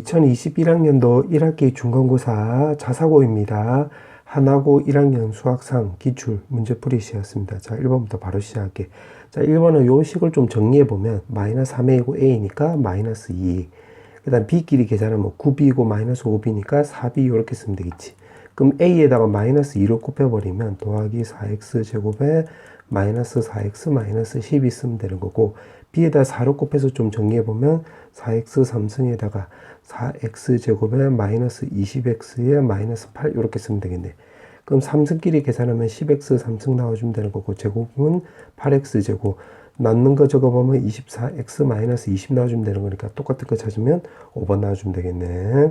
2021학년도 1학기 중간고사 자사고입니다. 하나고 1학년 수학상 기출 문제풀이 시였습니다. 자, 1번부터 바로 시작할게. 자, 1번은 요 식을 좀 정리해보면 마이너스 3a이고 a니까 마이너스 2. 그 다음 b끼리 계산하면 9b이고 마이너스 5b니까 4b 이렇게 쓰면 되겠지. 그럼 a에다가 마이너스 2를 곱해버리면 더하기 4x 제곱에 마이너스 4x 마이너스 10이 쓰면 되는 거고, b에다 4를 곱해서 좀 정리해보면 4x 3승에다가 4x 제곱에 마이너스 20x에 마이너스 8 이렇게 쓰면 되겠네. 그럼 3승끼리 계산하면 10x 3승 나와주면 되는 거고, 제곱은 8x 제곱, 남는 거 적어보면 24x 마이너스 20 나와주면 되는 거니까 똑같은 거 찾으면 5번 나와주면 되겠네.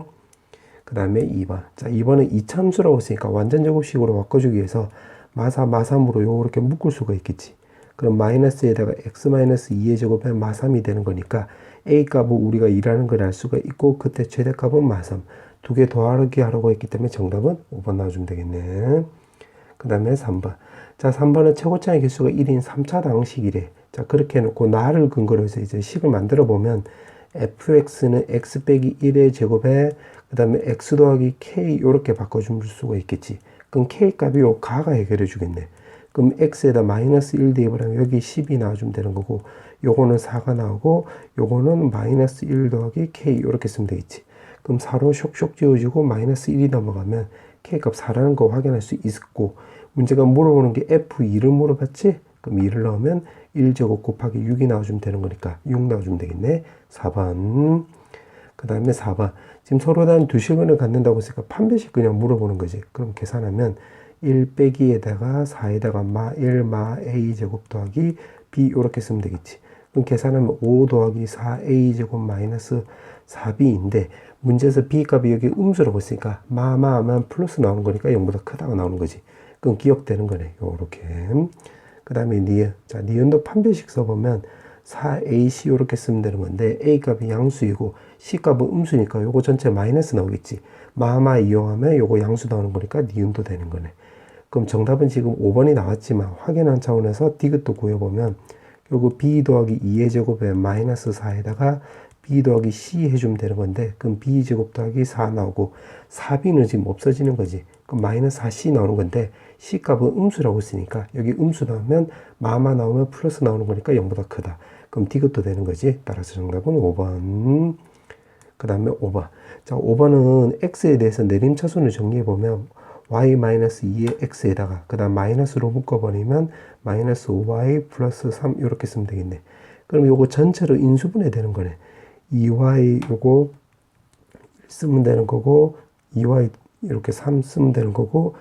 그 다음에 2번. 자, 2번은 이차함수라고 했으니까 완전 제곱식으로 바꿔주기 위해서 마삼으로 요렇게 묶을 수가 있겠지. 그럼 마이너스에다가 x 마이너스 2의 제곱에 마삼이 되는 거니까 a 값은 우리가 2라는 걸 알 수가 있고, 그때 최대값은 마삼. 두 개 더하기 하라고 했기 때문에 정답은 5번 나와주면 되겠네. 그 다음에 3번. 자, 3번은 최고차의 개수가 1인 3차당식이래. 자, 그렇게 해놓고 나를 근거로 해서 이제 식을 만들어 보면 fx는 x 빼기 1의 제곱에 그 다음에 x 더하기 k 이렇게 바꿔줄 수가 있겠지. 그럼 k 값이 요 가가 해결해 주겠네. 그럼 x에다 마이너스 1 대입을 여기 10이 나와주면 되는 거고, 요거는 4가 나오고 요거는 마이너스 1 더하기 k 이렇게 쓰면 되겠지. 그럼 4로 쇽쇽 지워지고 마이너스 1이 넘어가면 k 값 4라는 거 확인할 수 있고, 문제가 물어보는 게 f2를 물어봤지? 그럼 2를 넣으면 1제곱 곱하기 6이 나와주면 되는 거니까 6 나와주면 되겠네. 4번. 그 다음에 4번. 지금 서로 다른 두 실근을 갖는다고 했으니까 판별식 그냥 물어보는 거지. 그럼 계산하면 1 빼기에다가 4에다가 마 1 마 a 제곱 더하기 b 이렇게 쓰면 되겠지. 그럼 계산하면 5 더하기 4a 제곱 마이너스 4b인데 문제에서 b 값이 여기 음수라고 했으니까 마하면 플러스 나오는 거니까 0보다 크다가 나오는 거지. 그럼 기억되는 거네. 요렇게. 그 다음에 니은. 자, 니은도 판별식 써보면 4ac 이렇게 쓰면 되는 건데 a 값이 양수이고 c 값은 음수니까 요거 전체 마이너스 나오겠지. 마마 이용하면 요거 양수 나오는 거니까 니은도 되는 거네. 그럼 정답은 지금 5번이 나왔지만 확인한 차원에서 디귿도 구해보면 요거 b 더하기 2의 제곱에 마이너스 4에다가 b 더하기 c 해주면 되는 건데, 그럼 b 제곱 더하기 4 나오고 4b는 지금 없어지는 거지. 그럼 마이너스 4c 나오는 건데 c 값은 음수라고 했으니까 여기 음수 나오면 마마 나오면 플러스 나오는 거니까 0보다 크다. 그럼 디귿도 되는 거지. 따라서 정답은 5번. 그 다음에 5번. 자, 5번은 x에 대해서 내림차순을 정리해보면 y-2의 x에다가 그 다음 마이너스로 묶어버리면 마이너스 5y 플러스 3 이렇게 쓰면 되겠네. 그럼 요거 전체로 인수분해 되는 거네. 2y 요거 쓰면 되는 거고, 2y 이렇게 3 쓰면 되는 거고,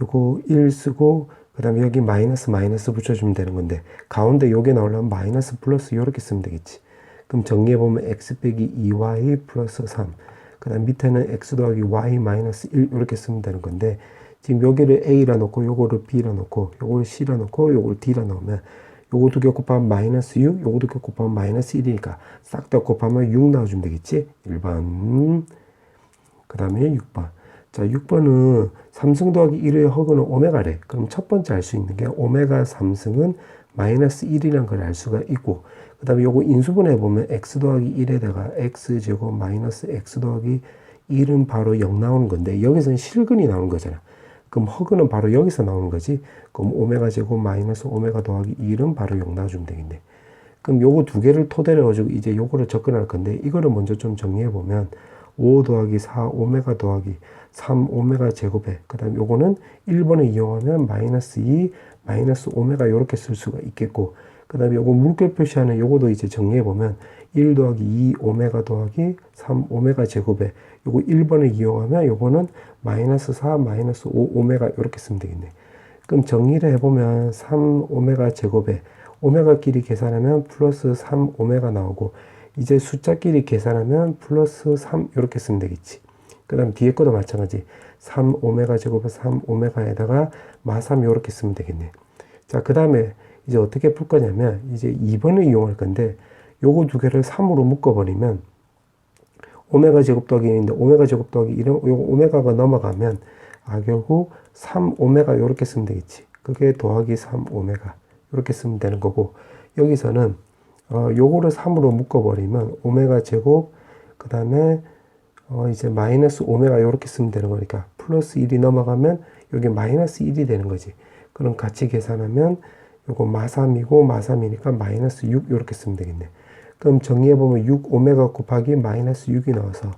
요거 1 쓰고 그 다음에 여기 마이너스 붙여주면 되는 건데, 가운데 요게 나오려면 마이너스 플러스 이렇게 쓰면 되겠지. 그럼 정리해보면 x 빼기 2y 플러스 3, 그 다음 밑에는 x 더하기 y 마이너스 1 이렇게 쓰면 되는 건데, 지금 여기를 a라 놓고 요거를 b라 놓고 요걸 c라 놓고 요걸 d라 놓으면 요거 두 개 곱하면 마이너스 6, 요거 두 개 곱하면 마이너스 1이니까 싹 다 곱하면 6 나와주면 되겠지. 1번. 그 다음에 6번. 자, 6번은 3승 더하기 1의 허근은 오메가래. 그럼 첫 번째 알 수 있는 게 오메가 3승은 마이너스 1이라는 걸 알 수가 있고, 그 다음에 요거 인수분해 보면 x 더하기 1에다가 x 제곱 마이너스 x 더하기 1은 바로 0 나오는 건데, 여기서는 실근이 나오는 거잖아. 그럼 허근은 바로 여기서 나오는 거지. 그럼 오메가 제곱 마이너스 오메가 더하기 1은 바로 0 나와주면 되겠네. 그럼 요거 두 개를 토대로 가지고 이제 요거를 접근할 건데, 이거를 먼저 좀 정리해 보면 5 더하기 4 오메가 더하기 3 오메가 제곱에, 그 다음 요거는 1번을 이용하면 마이너스 2 마이너스 오메가 이렇게 쓸 수가 있겠고, 그 다음에 요거 물결 표시하는 요거도 이제 정리해 보면 1 더하기 2 오메가 더하기 3 오메가 제곱에 요거 1번을 이용하면 요거는 마이너스 4 마이너스 5 오메가 이렇게 쓰면 되겠네. 그럼 정리를 해보면 3 오메가 제곱에 오메가끼리 계산하면 플러스 3 오메가 나오고, 이제 숫자끼리 계산하면 플러스 3 이렇게 쓰면 되겠지. 그 다음 뒤에 것도 마찬가지. 3 오메가 제곱에 3 오메가에다가 마3 이렇게 쓰면 되겠네. 자, 그 다음에 이제 어떻게 풀 거냐면 이제 2번을 이용할 건데, 요거 두 개를 3으로 묶어버리면 오메가 제곱 더하기 1인데 오메가 제곱 더하기 1은 요거 오메가가 넘어가면 결국 3 오메가 이렇게 쓰면 되겠지. 그게 더하기 3 오메가 이렇게 쓰면 되는 거고, 여기서는 요거를 3으로 묶어버리면 오메가 제곱 그 다음에 이제 마이너스 오메가 이렇게 쓰면 되는 거니까 플러스 1이 넘어가면 여기 마이너스 1이 되는 거지. 그럼 같이 계산하면 요거 마3이고 마3이니까 마이너스 6 이렇게 쓰면 되겠네. 그럼 정리해보면 6 오메가 곱하기 마이너스 6이 나와서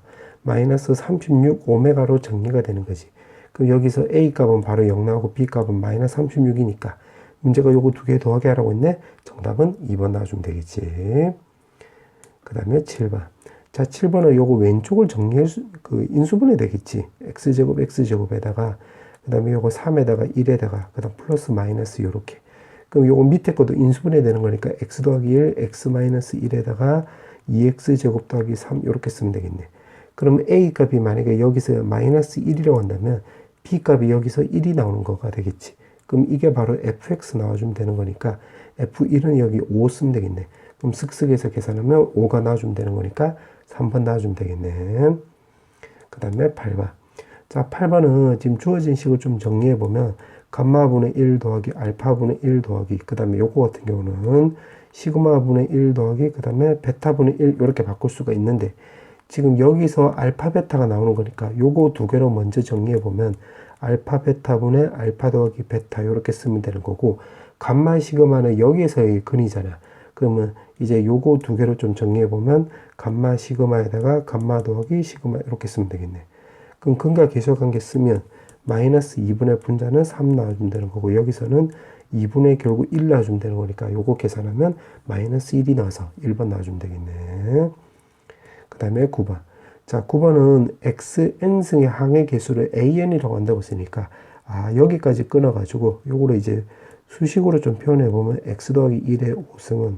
마이너스 36 오메가로 정리가 되는 거지. 그럼 여기서 A 값은 바로 0 나오고 B 값은 마이너스 36이니까 문제가 요거 두 개 더하게 하라고 했네. 정답은 2번 나와주면 되겠지. 그 다음에 7번. 자, 7번은 요거 왼쪽을 정리해, 인수분해 되겠지. x제곱, x제곱에다가, 그 다음에 요거 3에다가 1에다가, 그 다음 플러스 마이너스 요렇게. 그럼 요거 밑에 것도 인수분해 되는 거니까 x 더하기 1, x 마이너스 1에다가 2x제곱 더하기 3 요렇게 쓰면 되겠네. 그럼 a 값이 만약에 여기서 마이너스 1이라고 한다면 b 값이 여기서 1이 나오는 거가 되겠지. 그럼 이게 바로 fx 나와주면 되는 거니까 f1은 여기 5 쓰면 되겠네. 그럼 쓱쓱해서 계산하면 5가 나와주면 되는 거니까 3번 나와주면 되겠네. 그 다음에 8번. 자, 8번은 지금 주어진 식을 좀 정리해보면 감마분의 1 더하기 알파분의 1 더하기 그 다음에 요거 같은 경우는 시그마분의 1 더하기 그 다음에 베타분의 1 이렇게 바꿀 수가 있는데 지금 여기서 알파 베타가 나오는 거니까 요거 두 개로 먼저 정리해보면 알파 베타분의 알파 더하기 베타 이렇게 쓰면 되는 거고 감마 시그마는 여기에서의 근이잖아. 그러면 이제 요거 두 개로 좀 정리해보면 감마 시그마에다가 감마 더하기 시그마 이렇게 쓰면 되겠네. 그럼 근과 계수관계 쓰면 마이너스 2분의 분자는 3 나와주면 되는 거고 여기서는 2분의 결국 1 나와주면 되는 거니까 요거 계산하면 마이너스 1이 나와서 1번 나와주면 되겠네. 그 다음에 9번. 자, 9번은 xn승의 항의 개수를 an이라고 한다고 했으니까 여기까지 끊어가지고 요거를 이제 수식으로 좀 표현해보면 x 더하기 1의 5승은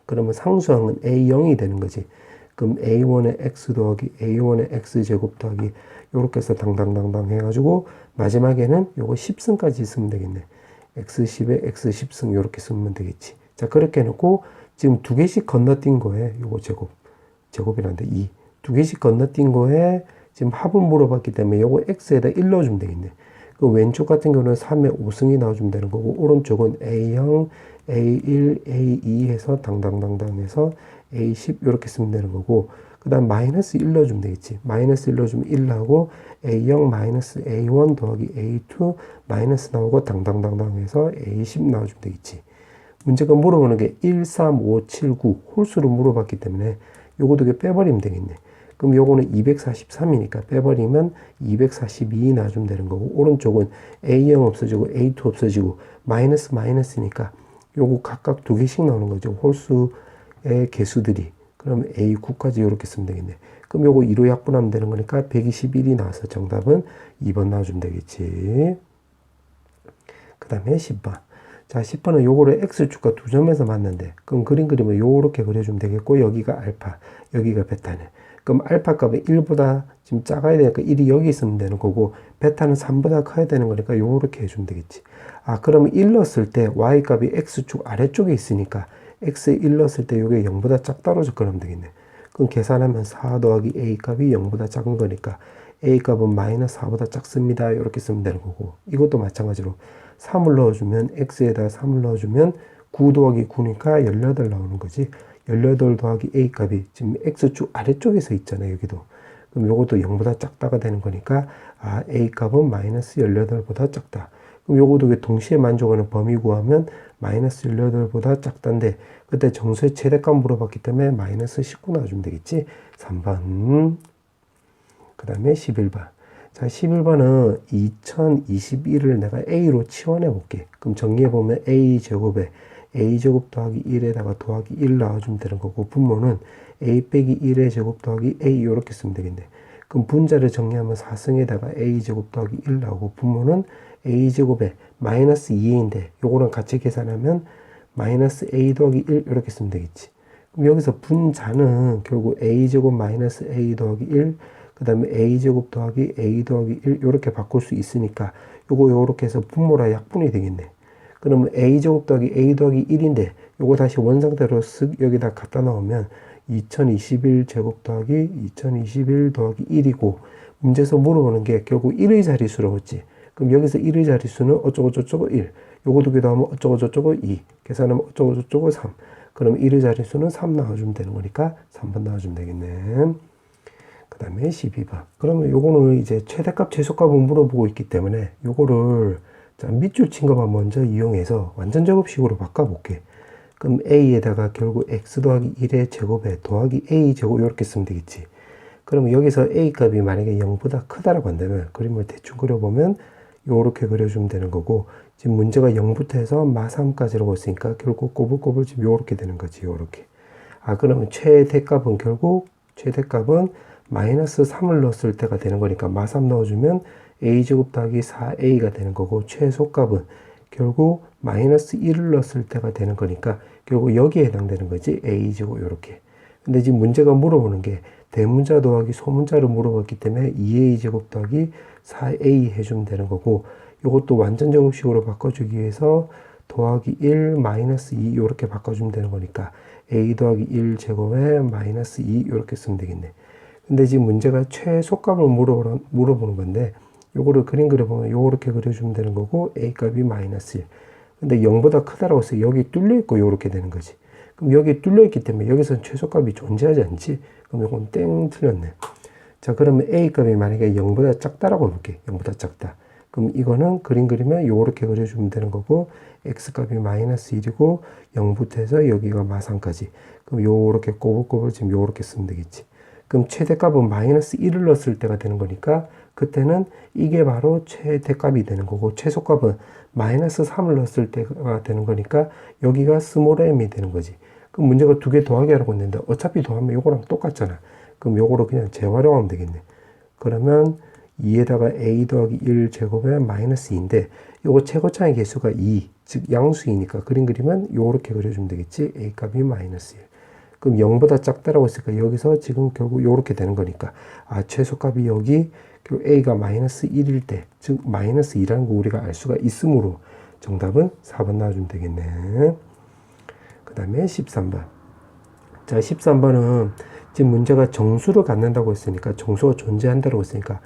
그러면 상수항은 a0이 되는 거지. 그럼 a1의 x 더하기 a1의 x제곱 더하기 요렇게 해서 당당당당 해가지고 마지막에는 요거 10승까지 쓰면 되겠네. x10에 x10승 요렇게 쓰면 되겠지. 자, 그렇게 해놓고 지금 두 개씩 건너뛴 거에 요거 제곱이란데 2. 두 개씩 건너뛴 거에 지금 합을 물어봤기 때문에 요거 x에다 1 넣어주면 되겠네. 그 왼쪽 같은 경우는 3의 5승이 나와주면 되는 거고 오른쪽은 A0, A1, A2 해서 당당당당 해서 A10 이렇게 쓰면 되는 거고 그 다음 마이너스 1 넣어주면 되겠지. 마이너스 1 넣어주면 1 나오고 A0 마이너스 A1 더하기 A2 마이너스 나오고 당당당당 해서 A10 나와주면 되겠지. 문제가 물어보는 게 1, 3, 5, 7, 9 홀수로 물어봤기 때문에 요거 두 개 빼버리면 되겠네. 그럼 요거는 243이니까 빼버리면 242 나와주면 되는 거고 오른쪽은 A0 없어지고 A2 없어지고 마이너스 마이너스니까 요거 각각 두 개씩 나오는 거죠. 홀수의 개수들이. 그럼 A9까지 이렇게 쓰면 되겠네. 그럼 요거 2로 약분하면 되는 거니까 121이 나와서 정답은 2번 나와주면 되겠지. 그 다음에 10번. 자, 10번은 요거를 X축과 두 점에서 맞는데 그럼 그림 그리면 요렇게 그려주면 되겠고 여기가 알파, 여기가 베타네. 그럼 알파 값은 1보다 지금 작아야 되니까 1이 여기 있으면 되는 거고 베타는 3보다 커야 되는 거니까 요렇게 해주면 되겠지. 그러면 1 넣었을 때 y 값이 x축 아래쪽에 있으니까 x에 1 넣었을 때 요게 0보다 작다로 접근하면 되겠네. 그럼 계산하면 4 더하기 a 값이 0보다 작은 거니까 a 값은 마이너스 4보다 작습니다. 이렇게 쓰면 되는 거고 이것도 마찬가지로 3을 넣어주면 x에다 3을 넣어주면 9 더하기 9니까 18 나오는 거지. 18 더하기 a 값이 지금 x축 아래쪽에서 있잖아요. 여기도. 그럼 요것도 0보다 작다가 되는 거니까 a 값은 마이너스 18보다 작다. 그럼 요것도 동시에 만족하는 범위 구하면 마이너스 18보다 작다인데 그때 정수의 최대값 물어봤기 때문에 마이너스 19 나와주면 되겠지. 3번. 그 다음에 11번. 자, 11번은 2021을 내가 a로 치환해 볼게. 그럼 정리해보면 a제곱에 a제곱 더하기 1에다가 더하기 1 나와주면 되는 거고 분모는 a 빼기 1의 제곱 더하기 a 이렇게 쓰면 되겠네. 그럼 분자를 정리하면 4승에다가 a제곱 더하기 1 나오고 분모는 a제곱에 마이너스 2a인데 요거랑 같이 계산하면 마이너스 a 더하기 1 이렇게 쓰면 되겠지. 그럼 여기서 분자는 결국 a제곱 마이너스 a 더하기 1 그 다음에 a제곱 더하기 a 더하기 1 이렇게 바꿀 수 있으니까 요거 요렇게 해서 분모라 약분이 되겠네. 그러면 a제곱 더하기 a 더하기 1인데 요거 다시 원상태로 쓱 여기다 갖다 넣으면 2021 제곱 더하기 2021 더하기 1이고 문제에서 물어보는 게 결국 1의 자릿수라고 했지. 그럼 여기서 1의 자릿수는 어쩌고저쩌고 1 요거 두 개 더하면 어쩌고저쩌고 2 계산하면 어쩌고저쩌고 3 그럼 1의 자릿수는 3 나와주면 되는 거니까 3번 나와주면 되겠네. 그 다음에 12번. 그러면 요거는 이제 최대값, 최소값을 물어보고 있기 때문에 요거를 자, 밑줄 친 것만 먼저 이용해서 완전 제곱식으로 바꿔볼게. 그럼 a에다가 결국 x 더하기 1의 제곱에 더하기 a 제곱 이렇게 쓰면 되겠지. 그러면 여기서 a 값이 만약에 0보다 크다라고 한다면 그림을 대충 그려보면 요렇게 그려주면 되는 거고, 지금 문제가 0부터 해서 마3까지라고 했으니까 결국 꼬불꼬불 지금 요렇게 되는 거지. 요렇게. 그러면 최대값은 마이너스 3을 넣었을 때가 되는 거니까 마3 넣어주면 a제곱 더하기 4a가 되는 거고, 최소값은 결국 마이너스 1을 넣었을 때가 되는 거니까 결국 여기에 해당되는 거지. a제곱 요렇게. 근데 지금 문제가 물어보는 게 대문자 더하기 소문자를 물어봤기 때문에 2a제곱 더하기 4a 해주면 되는 거고, 이것도 완전 제곱식으로 바꿔주기 위해서 더하기 1 마이너스 2 이렇게 바꿔주면 되는 거니까 a 더하기 1 제곱에 마이너스 2 이렇게 쓰면 되겠네. 근데 지금 문제가 최소값을 물어보는 건데 요거를 그림 그려보면 요렇게 그려주면 되는 거고, a 값이 마이너스 1. 근데 0보다 크다라고 해서 여기 뚫려 있고 요렇게 되는 거지. 그럼 여기 뚫려 있기 때문에 여기서는 최소값이 존재하지 않지. 그럼 요건 땡 틀렸네. 자, 그러면 a 값이 만약에 0보다 작다라고 해볼게. 0보다 작다. 그럼 이거는 그림 그리면 요렇게 그려주면 되는 거고, x 값이 마이너스 1이고 0부터 해서 여기가 마3까지. 그럼 요렇게 꼬불꼬불 지금 요렇게 쓰면 되겠지. 그럼 최대값은 마이너스 1을 넣었을 때가 되는 거니까 그때는 이게 바로 최대값이 되는 거고, 최소값은 마이너스 3을 넣었을 때가 되는 거니까 여기가 스몰 m이 되는 거지. 그럼 문제가 두 개 더하기 하라고 했는데 어차피 더하면 요거랑 똑같잖아. 그럼 요거를 그냥 재활용하면 되겠네. 그러면 2에다가 a 더하기 1 제곱에 마이너스 2인데 요거 최고차의 개수가 2, 즉 양수이니까 그림 그리면 요렇게 그려주면 되겠지. a 값이 마이너스 1. 그럼 0보다 작다라고 했으니까 여기서 지금 결국 요렇게 되는 거니까 최소값이 여기 결국 a가 마이너스 1일 때, 즉 마이너스 2라는 거 우리가 알 수가 있으므로 정답은 4번 나와주면 되겠네. 그 다음에 13번. 자, 13번은 지금 문제가 정수를 갖는다고 했으니까, 정수가 존재한다고 했으니까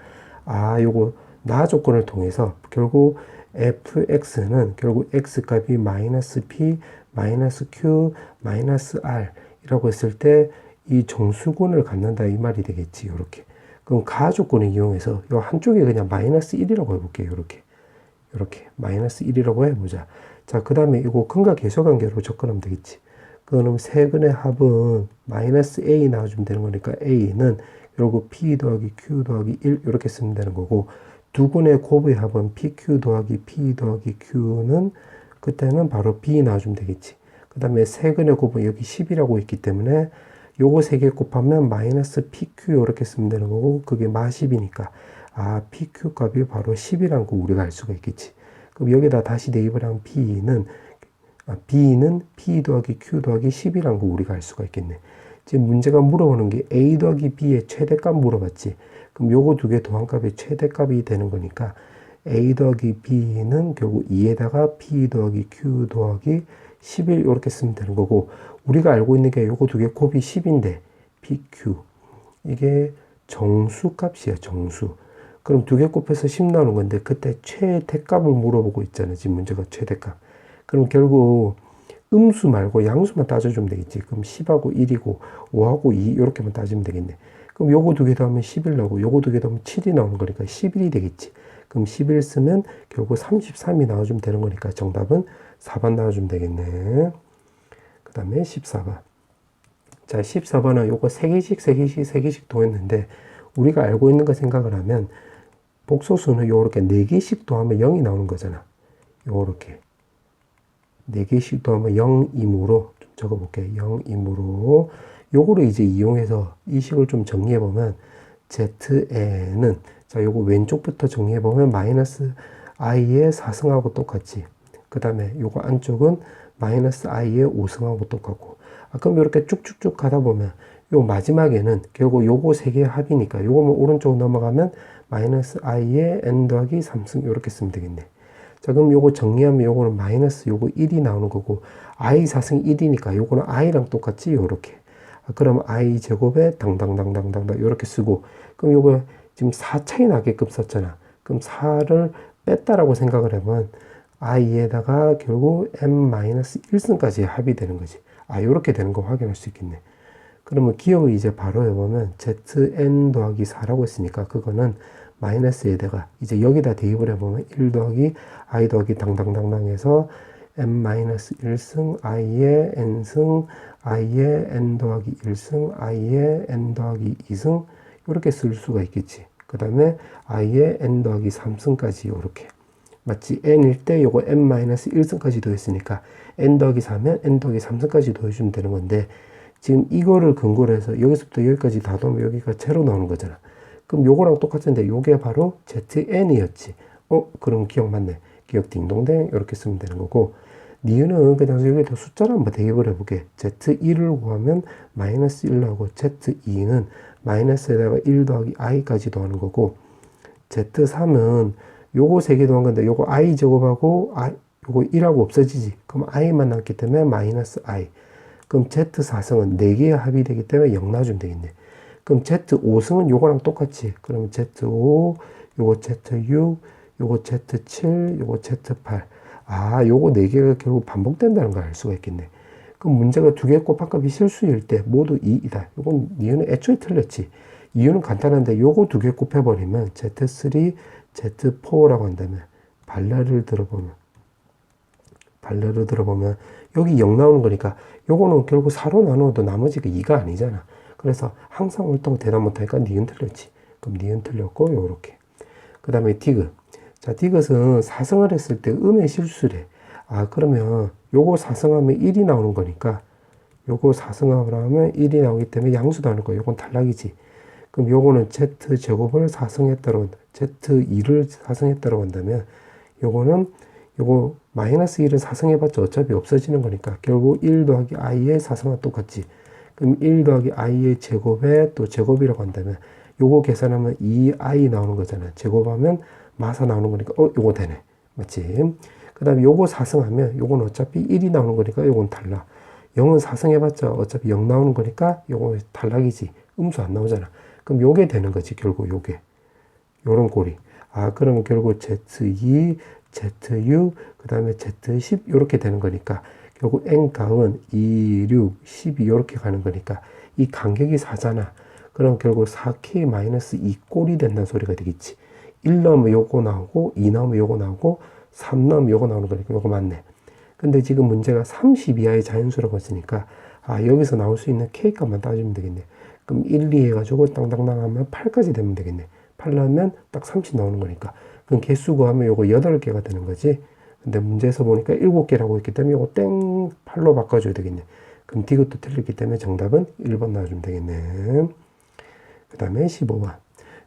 요거 나 조건을 통해서 결국 fx는 결국 x값이 마이너스 p 마이너스 q 마이너스 r 이라고 했을 때 이 정수군을 갖는다 이 말이 되겠지. 요렇게. 그럼 가조건을 이용해서 요 한쪽에 그냥 마이너스 1이라고 해볼게요. 요렇게 마이너스 1이라고 해보자. 자, 그 다음에 이거 근과 계수 관계로 접근하면 되겠지. 그럼 세 근의 합은 마이너스 a 나와주면 되는 거니까 a는 결국 p 더하기 q 더하기 1 이렇게 쓰면 되는 거고, 두 근의 곱의 합은 pq 더하기 p 더하기 q는 그때는 바로 b 나와주면 되겠지. 그 다음에 세 근의 곱은 여기 10이라고 있기 때문에 요거 세 개 곱하면 마이너스 pq 이렇게 쓰면 되는 거고, 그게 마 10이니까 pq 값이 바로 10이라는 거 우리가 알 수가 있겠지. 그럼 여기다 다시 대입을 하면 b는 p 더하기 q 더하기 10이라는 거 우리가 알 수가 있겠네. 지금 문제가 물어보는 게 a 더하기 b의 최대값 물어봤지. 그럼 요거 두 개 더한 값이 최대값이 되는 거니까 a 더하기 b는 결국 2에다가 p 더하기 q 더하기 11 이렇게 쓰면 되는 거고, 우리가 알고 있는 게 요거 두 개 곱이 10인데 pq 이게 정수값이야. 정수. 그럼 두 개 곱해서 10 나오는 건데 그때 최대값을 물어보고 있잖아요. 지금 문제가 최대값. 그럼 결국 음수 말고 양수만 따져주면 되겠지. 그럼 10하고 1이고 5하고 2 이렇게만 따지면 되겠네. 그럼 요거 두 개 더하면 11 나오고 요거 두 개 더하면 7이 나오는 거니까 11이 되겠지. 그럼 11 쓰면 결국 33이 나와주면 되는 거니까 정답은 4번 나와주면 되겠네. 그 다음에 14번. 자, 14번은 요거 3개씩 더했는데 우리가 알고 있는 거 생각을 하면 복소수는 요렇게 4개씩 더하면 0이 나오는 거잖아. 요렇게 4개씩 더하면 0이므로 좀 적어볼게. 0이므로 요거를 이제 이용해서 이 식을 좀 정리해보면 zn은 자, 요거 왼쪽부터 정리해보면 마이너스 i의 4승하고 똑같지. 그 다음에 요거 안쪽은 마이너스 i의 5승하고 똑같고. 그럼 이렇게 쭉쭉쭉 가다 보면 요 마지막에는 결국 요거 세 개의 합이니까 요거만 오른쪽으로 넘어가면 마이너스 i의 n 더하기 3승 이렇게 쓰면 되겠네. 자, 그럼 요거 정리하면 요거는 마이너스 요거 1이 나오는 거고, i 4승 1이니까 요거는 i랑 똑같지. 요렇게. 그럼 i 제곱에 당당당당당 이렇게 쓰고, 그럼 요거 지금 4 차이 나게끔 썼잖아. 그럼 4를 뺐다라고 생각을 하면 i에다가 결국 m-1승까지 합이 되는 거지. 요렇게 되는 거 확인할 수 있겠네. 그러면 기억을 이제 바로 해보면 zn 더하기 4라고 했으니까 그거는 마이너스에다가 이제 여기다 대입을 해보면 1 더하기 i 더하기 당당당당 해서 n-1승 i의 n승 i의 n 더하기 1승 i의 n 더하기 2승 이렇게 쓸 수가 있겠지. 그 다음에 i의 n 더하기 3승까지 이렇게 맞지? n일 때 요거 n-1승까지 더했으니까 n 더하기 4면 n 더하기 3승까지 더해주면 되는 건데 지금 이거를 근거로 해서 여기서부터 여기까지 다 더하면 여기가 제로 나오는 거잖아. 그럼 요거랑 똑같은데 요게 바로 zn이었지. 그럼 기억 맞네. 기억 딩동댕 이렇게 쓰면 되는 거고 니은은 그냥 여기다 숫자를 한번 대입을 해볼게. z1을 구하면 마이너스 1 나오고 z2는 마이너스에다가 1 더하기 i까지 더하는 거고 z3은 요거 3개 더한 건데 요거 i 제곱하고 요거 1하고 없어지지. 그럼 i만 남기 때문에 마이너스 i. 그럼 z4승은 4개의 합이 되기 때문에 0 놔주면 되겠네. 그럼 z5승은 요거랑 똑같이. 그러면 z5, 요거 z6, 요거 z7, 요거 z8. 요거 4개가 결국 반복된다는 걸 알 수가 있겠네. 그럼 문제가 2개 곱합값이 실수일 때 모두 2이다. 요건 이유는 애초에 틀렸지. 이유는 간단한데 요거 2개 곱해버리면 z3, z4라고 한다면 발레를 들어보면 여기 0 나오는 거니까 요거는 결국 4로 나누어도 나머지가 2가 아니잖아. 그래서 항상 옳다고 대답 못하니까 니은 틀렸지. 그럼 니은 틀렸고 요렇게. 그 다음에 디귿. 자, 디귿은 4승을 했을 때 음의 실수래. 그러면 요거 4승하면 1이 나오는 거니까 요거 4승하면 1이 나오기 때문에 양수도 나올 거야. 요건 탈락이지. 그럼 요거는 z제곱을 4승했다고 z2를 4승했다고 한다면 요거는 요거 마이너스 1은 4승해봤자 어차피 없어지는 거니까 결국 1 더하기 i의 4승과 똑같지. 그럼 1 더하기 i의 제곱에 또 제곱이라고 한다면 요거 계산하면 2i 나오는 거잖아. 제곱하면 마사 나오는 거니까 요거 되네. 맞지? 그 다음에 요거 4승하면 요건 어차피 1이 나오는 거니까 요건 탈락. 0은 4승 해봤자 어차피 0 나오는 거니까 요거 탈락이지. 음수 안 나오잖아. 그럼 요게 되는 거지. 결국 요게. 요런 꼴이. 그러면 결국 z2, z6, 그 다음에 z10 요렇게 되는 거니까 결국 n값은 2, 6, 12 요렇게 가는 거니까 이 간격이 4잖아. 그럼 결국 4k-2 꼴이 된다는 소리가 되겠지. 1 넣으면 요거 나오고 2 넣으면 요거 나오고 3 넣으면 요거 나오는 거니까 요거 맞네. 근데 지금 문제가 30 이하의 자연수라고 했으니까 여기서 나올 수 있는 k값만 따지면 되겠네. 그럼 1, 2 해가지고 땅땅땅 하면 8까지 되면 되겠네. 8 넣으면 딱 30 나오는 거니까. 그럼 개수 구하면 요거 8개가 되는 거지. 근데 문제에서 보니까 7개라고 했기 때문에 요거 땡 8로 바꿔줘야 되겠네. 그럼 디귿도 틀렸기 때문에 정답은 1번 나와주면 되겠네. 그 다음에 15번.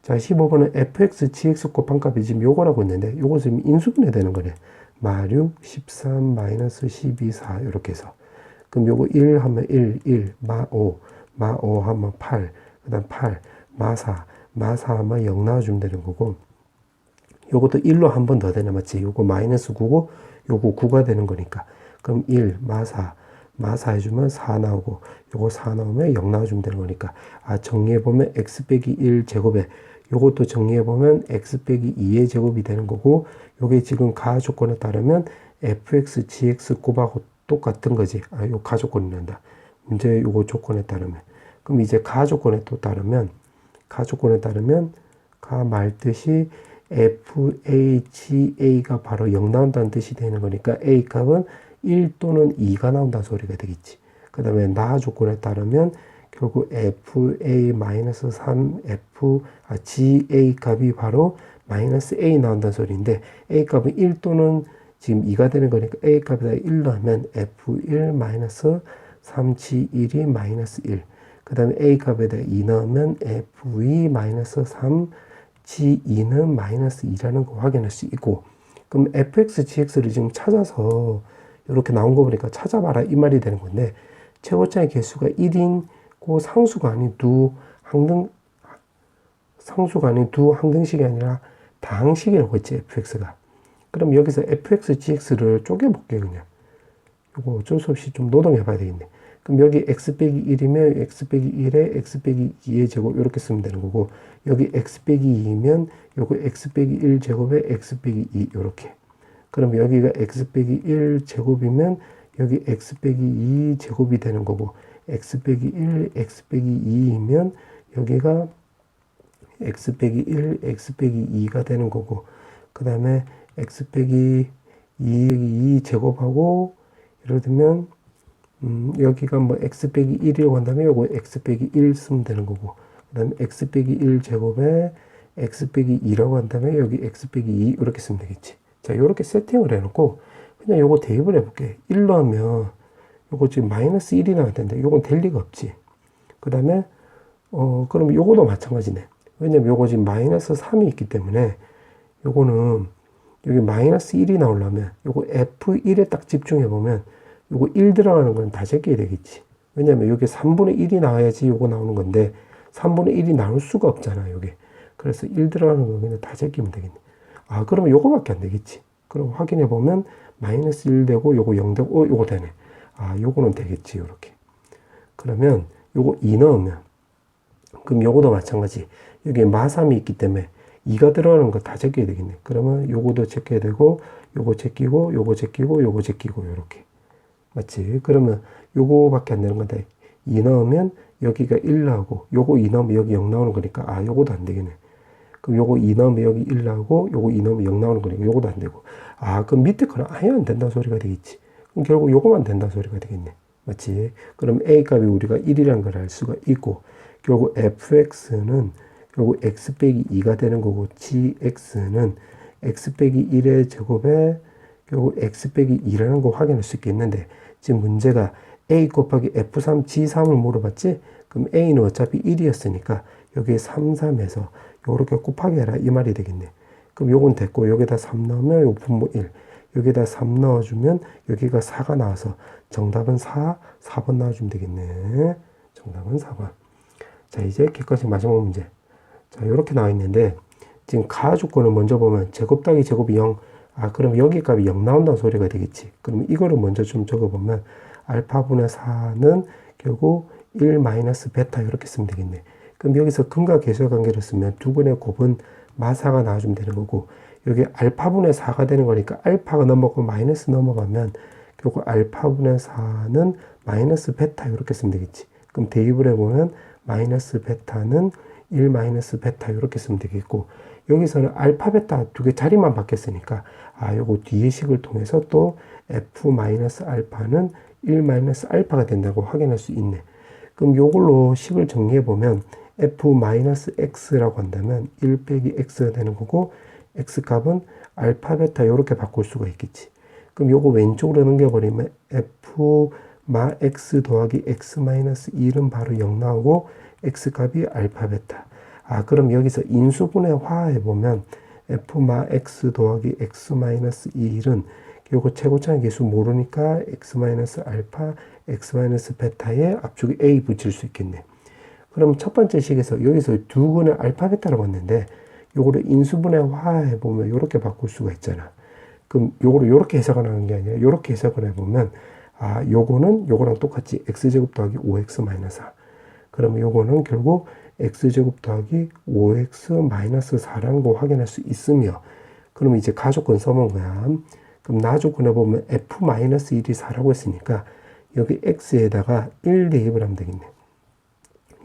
자, 15번은 fx, gx 곱한값이 지금 요거라고 했는데 요거 지금 인수분해 되는 거네. 마6, 13, 마이너스 12, 4 이렇게 해서. 그럼 요거 1 하면 1, 마5 하면 8, 그 다음 8, 마4 하면 0 나와주면 되는 거고 요것도 1로 한 번 더 되나 맞지? 요거 마이너스 9고 요거 9가 되는 거니까 그럼 1, 마4 해주면 4 나오고 요거 4 나오면 0 나와주면 되는 거니까 정리해보면 x 빼기 1 제곱에 요것도 정리해보면 x 빼기 2의 제곱이 되는 거고 요게 지금 가 조건에 따르면 fx, gx 곱하고 똑같은 거지. 요 가 조건이 난다. 문제 요거 조건에 따르면. 그럼 이제 가 조건에 따르면 가 말듯이 FAGA가 바로 0 나온다는 뜻이 되는 거니까 A 값은 1 또는 2가 나온다는 소리가 되겠지. 그 다음에 나 조건에 따르면 결국 FA-3 GA 값이 바로 마이너스 A 나온다는 소리인데 A 값은 1 또는 지금 2가 되는 거니까 A 값에다 1 넣으면 F1-3G1이 마이너스 1. 그 다음에 A 값에다 2 넣으면 F2-3 G2는 마이너스 2라는 거 확인할 수 있고 그럼 fx, gx를 지금 찾아서 이렇게 나온 거 보니까 찾아봐라 이 말이 되는 건데 최고차의 개수가 1인 고 상수가 아닌 두 항등식이 아니라 다항식이라고 했지 fx가. 그럼 여기서 fx, gx를 쪼개볼게 그냥. 이거 어쩔 수 없이 좀 노동해 봐야 되겠네. 그럼 여기 x 빼기 1이면 x 빼기 1에 x 빼기 2의 제곱 이렇게 쓰면 되는 거고 여기 x 빼기 2면 요거 x 빼기 1 제곱에 x 빼기 2 이렇게. 그럼 여기가 x 빼기 1 제곱이면 여기 x 빼기 2 제곱이 되는 거고 x 빼기 1, x 빼기 2이면 여기가 x 빼기 1, x 빼기 2가 되는 거고, 그 다음에 x 빼기 2 제곱하고, 예를 들면 여기가 뭐 x 빼기 1이라고 한다면 요거 x 빼기 1 쓰면 되는 거고, 그 다음에 x 빼기 1 제곱에 x 빼기 2라고 한다면 여기 x 빼기 2 이렇게 쓰면 되겠지. 자, 이렇게 세팅을 해놓고 그냥 요거 대입을 해볼게. 1 넣으면 요거 지금 마이너스 1이 나와야 되는데 요건 될 리가 없지. 그 다음에 그럼 요거도 마찬가지네. 왜냐면 요거 지금 마이너스 3이 있기 때문에 요거는 여기 마이너스 1이 나오려면 요거 F1에 딱 집중해 보면 요거 1 들어가는 건 다 제껴야 되겠지. 왜냐면 여기 3분의 1이 나와야지 요거 나오는 건데 3분의 1이 나올 수가 없잖아, 요게. 그래서 1 들어가는 거 그냥 다 제끼면 되겠네. 아, 그러면 요거밖에 안 되겠지. 그럼 확인해 보면 마이너스 1 되고 요거 0 되고 요거 되네. 아, 요거는 되겠지, 요렇게. 그러면 요거 2 넣으면 그럼 요거도 마찬가지. 여기에 마3이 있기 때문에 2가 들어가는 거 다 제껴야 되겠네. 그러면 요거도 제껴야 되고 요거 제끼고 요거 제끼고 요거 제끼고 요렇게. 맞지? 그러면 요거밖에 안 되는 건데 2 넣으면 여기가 1 나오고 요거 2 넣으면 여기 0 나오는 거니까 아, 요거도 안 되겠네. 그럼 요거 2 넣으면 여기 1 나오고 요거 2 넣으면 0 나오는 거니까 요거도 안 되고, 아, 그럼 밑에 거는 아예 안 된다는 소리가 되겠지. 그럼 결국 요거만 된다는 소리가 되겠네. 맞지? 그럼 A 값이 우리가 1이라는 걸 알 수가 있고, 결국 fx는 결국 x 빼기 2가 되는 거고, gx는 x 빼기 1의 제곱에 결국 x 빼기 2라는 거 확인할 수 있겠는데, 지금 문제가 a 곱하기 f3, g3을 물어봤지? 그럼 a는 어차피 1이었으니까 여기에 3, 3에서 요렇게 곱하기 해라 이 말이 되겠네. 그럼 요건 됐고 여기다 3 넣으면 요 분모 1, 여기다 3 넣어주면 여기가 4가 나와서 정답은 4번 나와주면 되겠네. 정답은 4번. 자, 이제 객관식 마지막 문제. 자, 이렇게 나와 있는데 지금 가주권을 먼저 보면 제곱 더하기 제곱이 0. 아, 그럼 여기 값이 0 나온다는 소리가 되겠지. 그러면 이거를 먼저 좀 적어보면 알파분의 4는 결국 1 마이너스 베타 이렇게 쓰면 되겠네. 그럼 여기서 근과 계수의 관계를 쓰면 두 근의 곱은 마사가 나와주면 되는 거고, 여기 알파분의 4가 되는 거니까 알파가 넘어가고 마이너스 넘어가면 결국 알파분의 4는 마이너스 베타 이렇게 쓰면 되겠지. 그럼 대입을 해보면 마이너스 베타는 1 마이너스 베타 이렇게 쓰면 되겠고, 여기서는 알파 베타 두 개 자리만 바뀌었으니까 아, 요거 뒤의 식을 통해서 또 f 마이너스 알파는 1 마이너스 알파가 된다고 확인할 수 있네. 그럼 요걸로 식을 정리해 보면 f 마이너스 x라고 한다면 1 빼기 x가 되는 거고, x 값은 알파 베타 이렇게 바꿀 수가 있겠지. 그럼 요거 왼쪽으로 넘겨버리면 f 마 x 더하기 x 마이너스 1은 바로 0 나오고 x 값이 알파 베타. 아, 그럼 여기서 인수분해화해 보면 f 마 x 더하기 x 마이너스 1은 요거 최고차의 계수 모르니까 x 마이너스 알파 x 마이너스 베타에 앞쪽에 a 붙일 수 있겠네. 그럼 첫 번째 식에서 여기서 두 근의 알파 베타라고 했는데 요거를 인수분해화해 보면 요렇게 바꿀 수가 있잖아. 그럼 요거를 요렇게 해석을 하는 게 아니라 요렇게 해석을 해보면 아, 요거는 요거랑 똑같이 x제곱 더하기 5x 마이너스 4. 그러면 요거는 결국 x제곱 더하기 5x 마이너스 4라는 거 확인할 수 있으며, 그러면 이제 가조건 써본 거야. 그럼 나조건에 보면 f 마이너스 1이 4라고 했으니까 여기 x에다가 1 대입을 하면 되겠네.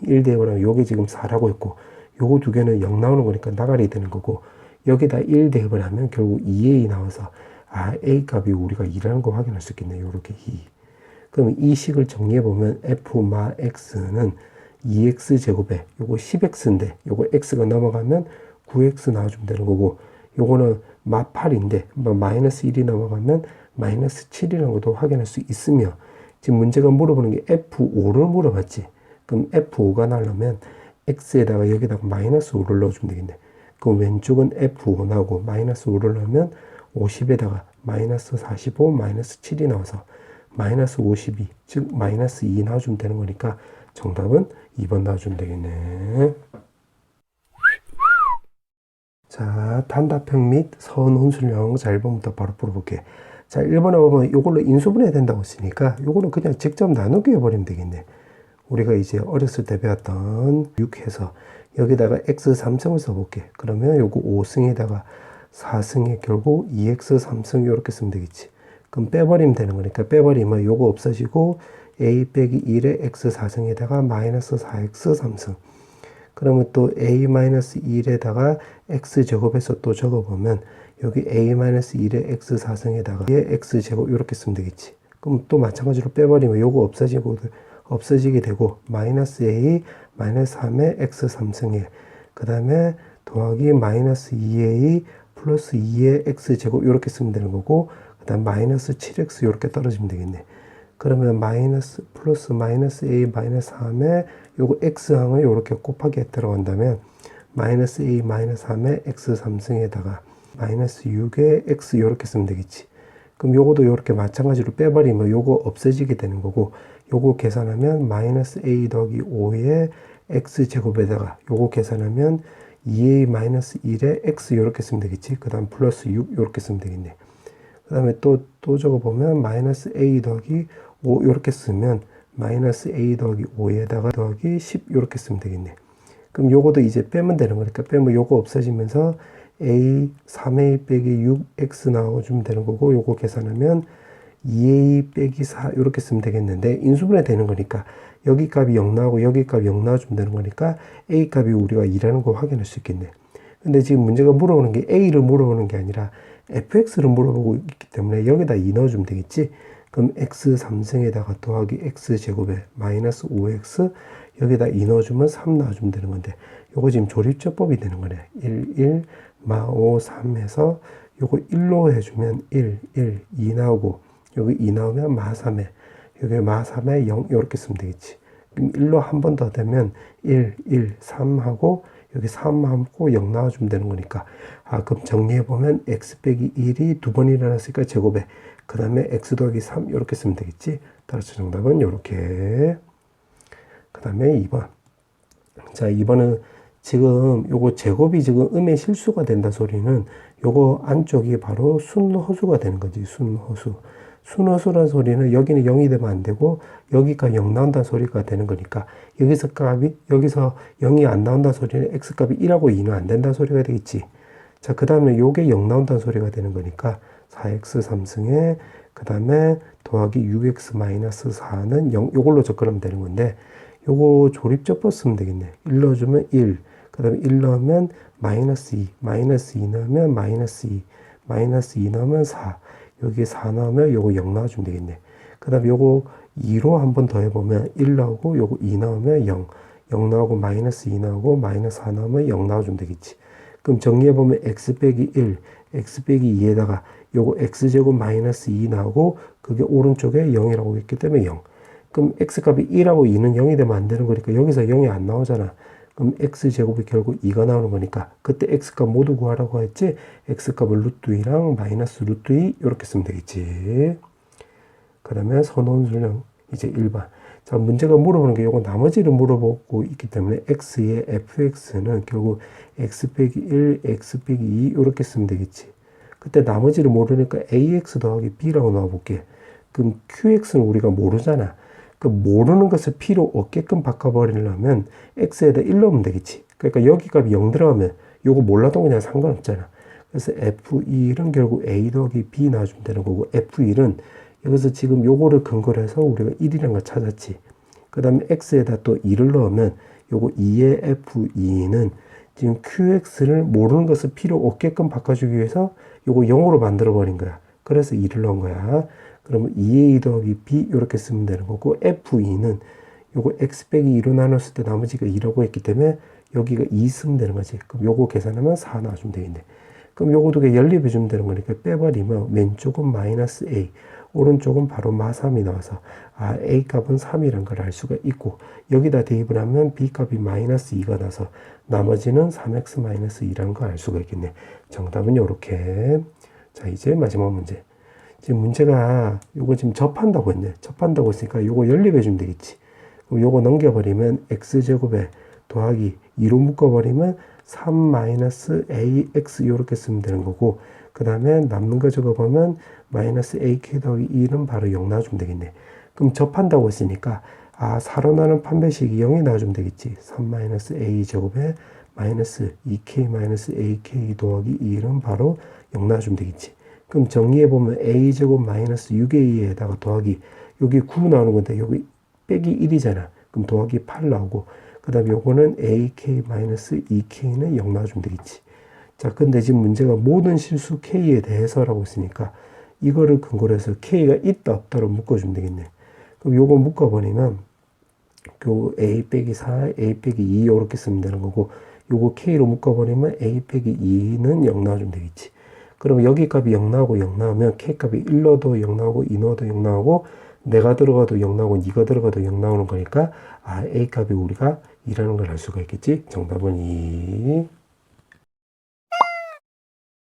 1 대입을 하면 요게 지금 4라고 했고 요거 두 개는 0 나오는 거니까 나가리 되는 거고, 여기다 1 대입을 하면 결국 2a 나와서 아, a 값이 우리가 2라는 거 확인할 수 있겠네. 요렇게 2. 그러면 이 식을 정리해 보면 f 마 x는 2x 제곱에 요거 10x인데 요거 x가 넘어가면 9x 나와주면 되는 거고, 요거는 마 8인데 마이너스 1이 넘어가면 마이너스 7이라는 것도 확인할 수 있으며, 지금 문제가 물어보는 게 F5를 물어봤지. 그럼 F5가 나오려면 x에다가 여기다가 마이너스 5를 넣어주면 되겠네. 그럼 왼쪽은 F5 나오고 마이너스 5를 넣으면 50에다가 마이너스 45 마이너스 7이 나와서 마이너스 52, 즉 마이너스 2 나와주면 되는 거니까 정답은 2번 나와주면 되겠네. 자, 단답형 및 선운술형 자, 1번부터 바로 풀어볼게. 자, 1번에 보면 이걸로 인수분해 된다고 했으니까 요거는 그냥 직접 나누기 해버리면 되겠네. 우리가 이제 어렸을 때 배웠던 6해서 여기다가 x 3승을 써볼게. 그러면 요거 5승에다가 4승에 결국 2x 3승 이렇게 쓰면 되겠지. 그럼 빼버리면 되는 거니까 빼버리면 요거 없어지고 a 빼기 1의 x 4승에다가 마이너스 4x 3승. 그러면 또 a-1에다가 x제곱해서 또 적어보면 여기 a-1의 x 4승에다가 x제곱 이렇게 쓰면 되겠지. 그럼 또 마찬가지로 빼버리면 요거 없어지게 되고 마이너스 a 마이너스 3의 x 3승에 그 다음에 더하기 마이너스 2a 플러스 2의 x제곱 이렇게 쓰면 되는 거고 그 다음 마이너스 7x 이렇게 떨어지면 되겠네. 그러면 마이너스 플러스 마이너스 a 마이너스 3에 요거 x항을 이렇게 곱하기 들어간다면 마이너스 a 마이너스 3의 x 3승에다가 마이너스 6의 x 이렇게 쓰면 되겠지. 그럼 요거도 이렇게 마찬가지로 빼버리면 요거 없어지게 되는 거고 요거 계산하면 마이너스 a 더하기 5의 x제곱에다가 요거 계산하면 2a 마이너스 1의 x 이렇게 쓰면 되겠지. 그 다음 플러스 6 이렇게 쓰면 되겠네. 그 다음에 또 적어보면 마이너스 a 더하기 5 이렇게 쓰면 마이너스 a 더하기 5에다가 더하기 10 이렇게 쓰면 되겠네. 그럼 요거도 이제 빼면 되는 거니까 빼면 요거 없어지면서 a 3a 빼기 6x 나와주면 되는 거고 요거 계산하면 2a 빼기 4 이렇게 쓰면 되겠는데 인수분해 되는 거니까 여기 값이 0 나오고 여기 값이 0 나와주면 되는 거니까 a 값이 우리가 2라는 거 확인할 수 있겠네. 근데 지금 문제가 물어보는 게 a를 물어보는 게 아니라 fx를 물어보고 있기 때문에 여기다 2 넣어주면 되겠지. 그럼 x 3승에다가 더하기 x제곱에 마이너스 5x 여기다 2 넣어주면 3 넣어주면 되는 건데 요거 지금 조립제법이 되는 거네. 1, 마 5, 3 해서 요거 1로 해주면 1, 2 나오고 여기 2 나오면 마 3에 여기 마 3에 0 이렇게 쓰면 되겠지. 그럼 1로 한 번 더 되면 1, 3 하고 여기 3 하고 0 나와주면 되는 거니까 그럼 정리해보면 x 빼기 1이 두 번 일어났으니까 제곱에 그 다음에 x 더하기 3 이렇게 쓰면 되겠지. 따라서 정답은 이렇게. 그 다음에 2번. 자, 2번은 지금 요거 제곱이 지금 음의 실수가 된다 소리는 요거 안쪽이 바로 순허수가 되는 거지. 순허수. 순허수란 소리는 여기는 0이 되면 안 되고 여기가 0 나온다는 소리가 되는 거니까 여기서 0이 안 나온다는 소리는 x값이 1하고 2는 안 된다는 소리가 되겠지. 자, 그 다음에 요게 0 나온다는 소리가 되는 거니까 4x 3승에 그 다음에 더하기 6x 마이너스 4는 0 요걸로 접근하면 되는 건데 요거 조립적법 쓰면 되겠네. 1 넣어주면 1 그 다음에 1 넣으면 마이너스 2 마이너스 2 넣으면 마이너스 2 마이너스 2 넣으면 4 여기 4 넣으면 요거 0 넣어주면 되겠네. 그 다음에 요거 2로 한 번 더 해보면 1 나오고 요거 2 나오면 0 0 나오고 마이너스 2 나오고 마이너스 4 나오면 0 나와주면 되겠지. 그럼 정리해보면 x 빼기 1 x 빼기 2에다가 요거 x제곱 마이너스 2 나오고 그게 오른쪽에 0이라고 했기 때문에 0. 그럼 x값이 1하고 2는 0이 되면 안 되는 거니까 여기서 0이 안 나오잖아. 그럼 x제곱이 결국 2가 나오는 거니까 그때 x값 모두 구하라고 했지. x값을 루트 2랑 마이너스 루트 2 이렇게 쓰면 되겠지. 그 다음에 선원수령 이제 1번. 자, 문제가 물어보는 게 요거 나머지를 물어보고 있기 때문에 x의 fx는 결국 x 빼기 1, x 빼기 2 이렇게 쓰면 되겠지. 그때 나머지를 모르니까 ax 더하기 b라고 넣어볼게. 그럼 qx는 우리가 모르잖아. 그 모르는 것을 필요 없게끔 바꿔버리려면 x에다 1 넣으면 되겠지. 그러니까 여기 값이 0 들어가면 요거 몰라도 그냥 상관없잖아. 그래서 f1은 결국 a 더하기 b 나와주면 되는 거고 f1은 여기서 지금 요거를 근거로 해서 우리가 1이라는 걸 찾았지. 그 다음에 x에다 또 2를 넣으면 요거 2의 f2는 지금 qx를 모르는 것을 필요 없게끔 바꿔주기 위해서 요거 0으로 만들어 버린 거야. 그래서 2를 넣은 거야. 그러면 2a 더하기 b 이렇게 쓰면 되는 거고 f2는 요거 x 빼기 2로 나눴을 때 나머지가 2라고 했기 때문에 여기가 2 쓰면 되는 거지. 그럼 요거 계산하면 4 나와주면 되겠네. 그럼 요거 두 개 연립해 주면 되는 거니까 빼버리면 왼쪽은 마이너스 a 오른쪽은 바로 마 3이 나와서 a 값은 3이란 걸 알 수가 있고 여기다 대입을 하면 b 값이 마이너스 2가 나서 나머지는 3x 마이너스 2라는 걸 알 수가 있겠네. 정답은 요렇게. 자, 이제 마지막 문제. 지금 문제가 요거 지금 접한다고 했네. 접한다고 했으니까 요거 연립해 주면 되겠지. 그럼 요거 넘겨버리면 x제곱에 더하기 2로 묶어버리면 3-ax 요렇게 쓰면 되는 거고 그 다음에 남는 거 적어보면 마이너스 ak 더하기 2는 바로 0 나와주면 되겠네. 그럼 접한다고 했으니까 4로 나눈 판별식이 0이 나와주면 되겠지. 3-a 제곱에 마이너스 2k 마이너스 ak 더하기 2는 바로 0 나와주면 되겠지. 그럼 정리해보면 a제곱 마이너스 6a에다가 더하기, 여기 9 나오는 건데 여기 빼기 1이잖아. 그럼 더하기 8 나오고, 그 다음에 요거는 ak 마이너스 2k는 0 나와주면 되겠지. 자, 근데 지금 문제가 모든 실수 k에 대해서라고 했으니까 이거를 근거로 해서 k가 있다 없다로 묶어주면 되겠네. 그럼 요거 묶어버리면 그 a 빼기 4, a 빼기 2 이렇게 쓰면 되는 거고, 요거 k로 묶어버리면 a 빼기 2는 0 나와주면 되겠지. 그럼 여기 값이 0 나오고 0 나오면 k 값이 1 넣어도 0 나오고 2 넣어도 0 나오고 내가 들어가도 0 나오고 니가 들어가도 0 나오는 거니까 아, a 값이 우리가 2라는 걸 알 수가 있겠지. 정답은 2.